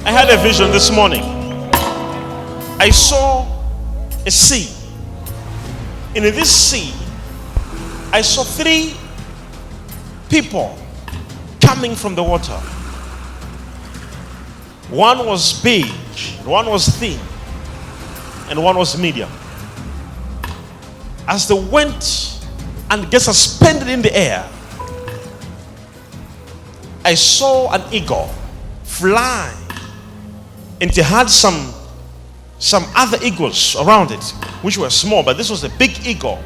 I had a vision this morning. I saw a sea. And in this sea, I saw 3 people coming from the water. One was big, one was thin, and one was medium. As they went and get suspended in the air, I saw an eagle fly, and it had some other eagles around it, which were small, but this was a big eagle,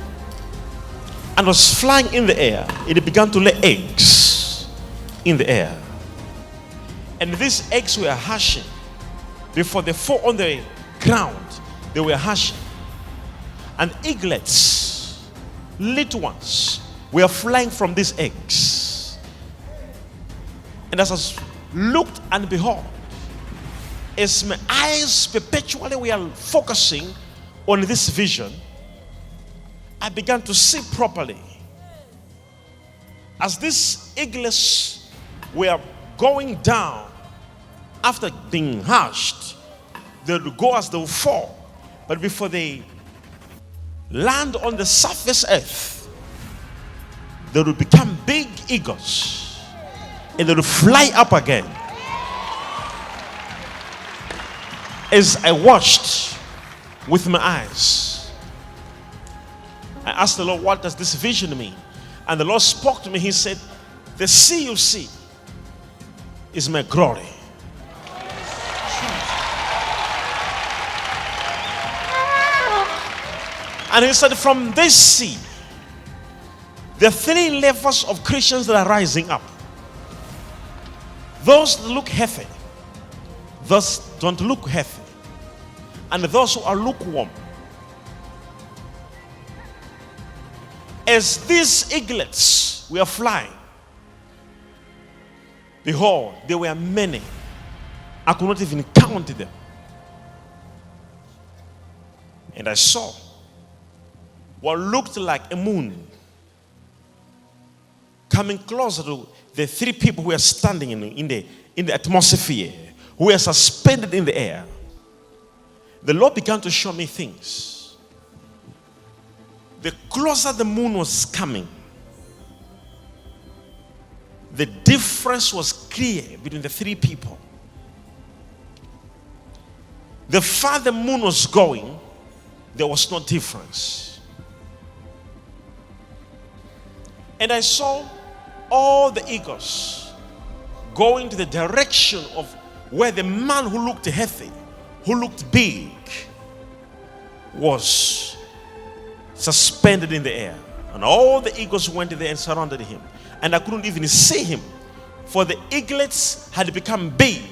and was flying in the air. It began to lay eggs in the air, and these eggs were hatching. Before they fall on the ground, they were hatching, and eaglets, little ones, were flying from these eggs. And as I looked and behold, as my eyes perpetually were focusing on this vision, I began to see properly. As these eaglets were going down, after being hatched, they would go as they would fall. But before they land on the surface earth, they would become big eagles, and they would fly up again. As I watched with my eyes, I asked the Lord, what does this vision mean? And the Lord spoke to me. He said, the sea you see is my glory. And he said, from this sea, there are 3 levels of Christians that are rising up. Those that look healthy, those don't look healthy, and those who are lukewarm. As these eaglets were flying, behold, there were many. I could not even count them. And I saw what looked like a moon coming closer to the 3 people who were standing in the atmosphere, who were suspended in the air. The Lord began to show me things. The closer the moon was coming, the difference was clear between the 3 people. The farther the moon was going, there was no difference. And I saw all the eagles going to the direction of where the man who looked healthy, who looked big, was suspended in the air. And all the eagles went there and surrounded him. And I couldn't even see him, for the eaglets had become big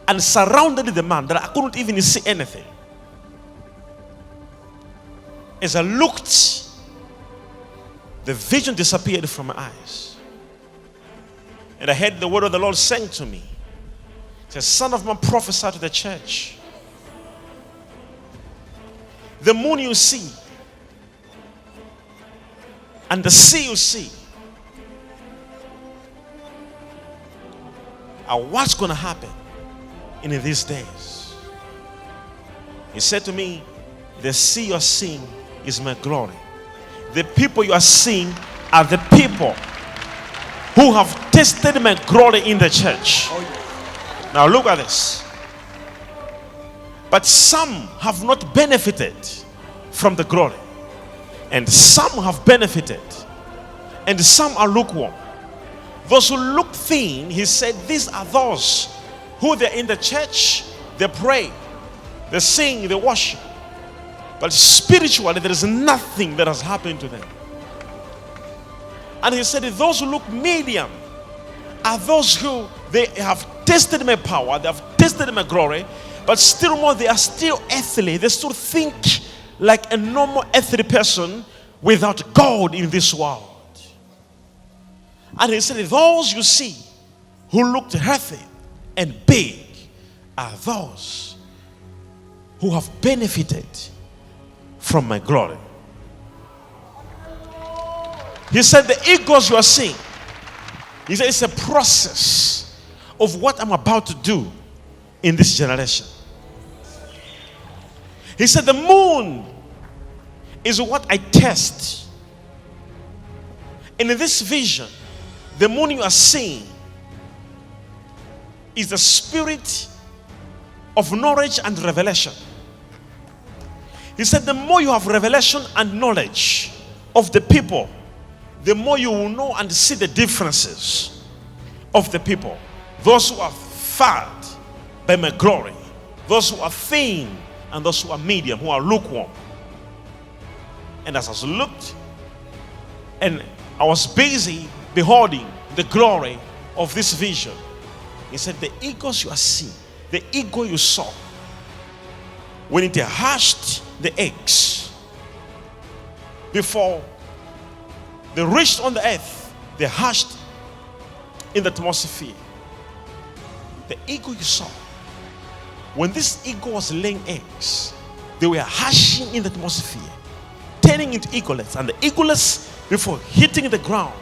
and surrounded the man that I couldn't even see anything. As I looked, the vision disappeared from my eyes. And I heard the word of the Lord saying to me, he said, son of man, prophesy to the church. The moon you see and the sea you see are what's going to happen in these days. He said to me, the sea you are seeing is my glory. The people you are seeing are the people who have tasted my glory in the church. Now look at this. But some have not benefited from the glory, and some have benefited, and some are lukewarm. Those who look thin, he said, these are those who they're in the church, they pray, they sing, they worship, but spiritually there is nothing that has happened to them. And he said, those who look medium are those who they have tasted my power, they have tasted my glory, but still more, they are still earthly. They still think like a normal earthly person without God in this world. And he said, those you see who looked healthy and big are those who have benefited from my glory. He said, the eagles you are seeing, he said, it's a process of what I'm about to do in this generation. He said, the moon is what I test. And in this vision, the moon you are seeing is the spirit of knowledge and revelation. He said, the more you have revelation and knowledge of the people, the more you will know and see the differences of the people. Those who are fat by my glory, those who are thin, and those who are medium, who are lukewarm. And as I was looked, and I was busy beholding the glory of this vision, he said, the eagles you are seeing, the eagle you saw, when it hatched the eggs, before they reached on the earth, they hatched in the atmosphere. The eagle you saw, when this eagle was laying eggs, they were hatching in the atmosphere, turning into eaglets. And the eaglets, before hitting the ground,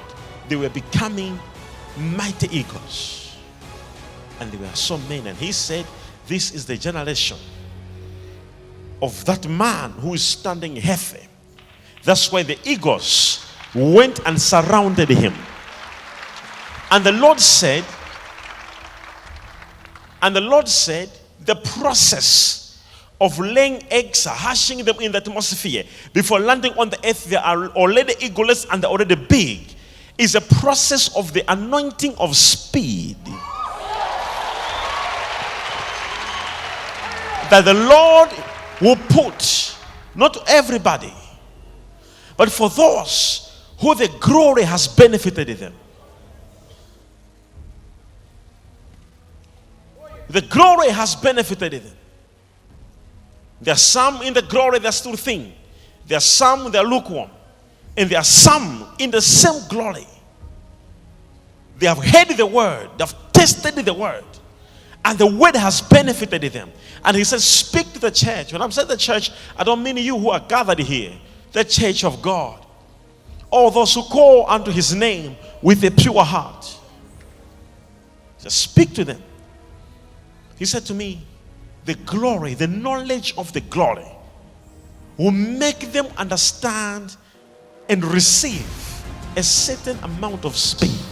they were becoming mighty eagles. And there were so many. And he said, this is the generation of that man who is standing heavy. That's why the eagles went and surrounded him. And the Lord said, the process of laying eggs, hatching them in the atmosphere, before landing on the earth, they are already eaglets and they're already big, is a process of the anointing of speed. That the Lord will put, not to everybody, but for those who the glory has benefited them. The glory has benefited them. There are some in the glory that are still thin. There are some that are lukewarm. And there are some in the same glory. They have heard the word. They have tested the word. And the word has benefited them. And he says, speak to the church. When I'm saying the church, I don't mean you who are gathered here. The church of God. All those who call unto his name with a pure heart. Just speak to them. He said to me, the glory, the knowledge of the glory will make them understand and receive a certain amount of speed.